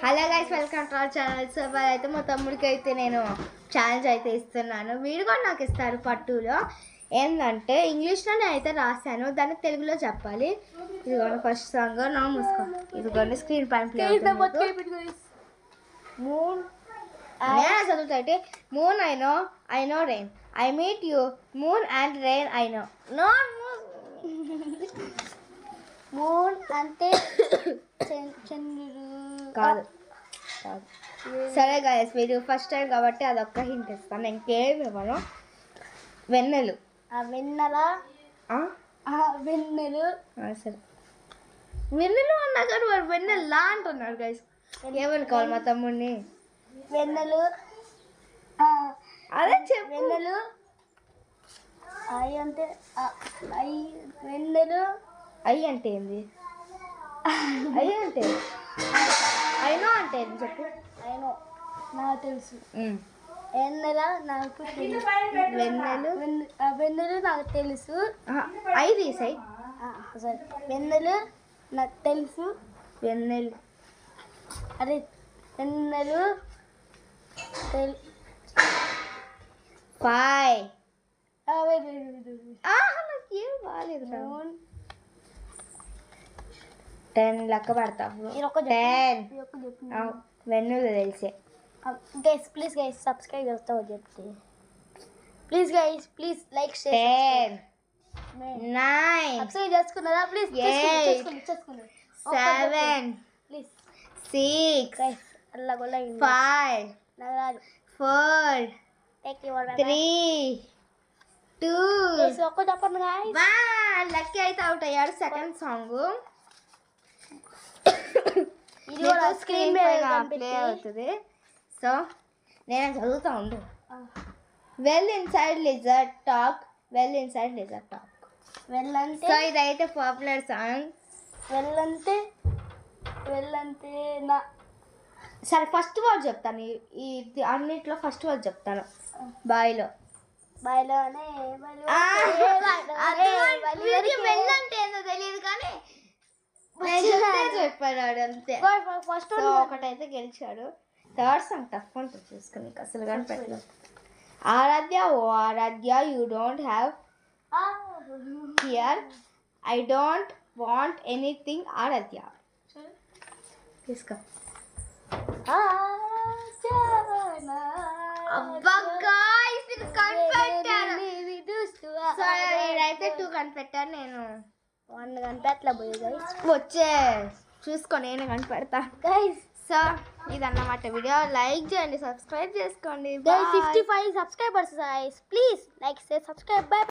Hello guys, welcome to our channel. So అయితే మా తమ్ముడికి అయితే నేను ఛాలెంజ్ అయితే ఇస్తున్నాను. వీడు కూడా నాకు ఇస్తారు పట్టులో. ఏంటంటే ఇంగ్లీష్లోనే అయితే రాశాను, దాన్ని తెలుగులో చెప్పాలి. ఇదిగోండి ఫస్ట్ సాంగ్ నా మూసుకో. ఇదిగోండి స్క్రీన్ పైన ప్లే మూన్ చదువుతా అయితే moon I know rain I meet you moon and rain I know no moon అంటే చంద్రుడు కాదు. సరే గాయస్, మీరు ఫస్ట్ టైం కాబట్టి అదొక్క హింట్ ఇస్తాను, ఇంకేమి ఇవ్వను. వెన్నెలు. వెన్నెలు సరే వెన్నెలు అన్నా కానీ వాడు వెన్నెల్లా అంటున్నాడు గైస్. ఏమనుకోవాలి మా తమ్ముడిని? వెన్నెలు అదే చెప్పు. వెన్నెలు అంటే వెన్నెలు అయ్యి అంటే ఏంది? అయ్యి అంటే అయినో అంటే ఏంది చెప్పు. అయినో నాకు తెలుసు. వెన్నెల నాకు తెలుసు. వెన్నెలు నాకు తెలుసు. అయి తీసాయి. సరే వెన్నెలు నాకు తెలుసు. వెన్నెలు అరే వెన్నెలు ఫైవ్. నాకేం బాగాలేదు. 10 లెక్క పడతావు. 10 వెన్నెలు తెలిసే. గైస్ ప్లీజ్ గైస్ సబ్స్క్రైబ్ చేస్తావు చెప్తే please guys please like 10 9 subscribe చేసుకున్నారా? ప్లీజ్ 8 7 ప్లీజ్ 6 గైస్ అల్లా గొల్ల 5 నగరాలు 4 టేక్ యువర్ 3 2 గైస్ ఒక్క చెప్పండి గైస్. లక్కీ అయితే అవుట్ అయ్యాడు. సెకండ్ సాంగ్ ఇది కూడా స్క్రీన్ మీద ప్లే అవుతుంది. సో నేను చదువుతా ఉండు. Well inside lizard talk well inside lizard talk. వెళ్ళంటే సో ఇదైతే పాపులర్ సాంగ్. వెళ్ళంటే నా సరే ఫస్ట్ వర్డ్ చెప్తాను. ఈ అన్నిట్లో ఫస్ట్ వర్డ్ చెప్తాను. బాయ్లో బాయ్లోనే వెళ్ళంటే ఏందో తెలియదు కానీ చెప్పాడు అంతే. ఫస్ట్ ఒకటైతే గెలిచాడు. థర్డ్ సాంగ్ టఫ్ ఉంటుంది చూసుకుని అసలు కానీ పెట్టలేదు. Aaradhya oh Aaradhya you don't have here I don't want anything Aaradhya. తీసుకో. అయితే 2 కనిపెట్టాను, నేను 1 కనిపెట్టలే పోయి వచ్చే చూసుకో, నేను కనిపెడతా గైస్. సో ఇదన్నమాట వీడియో. లైక్ చేయండి, సబ్స్క్రైబ్ చేసుకోండి. 55 subscribers guys, please like share subscribe. By.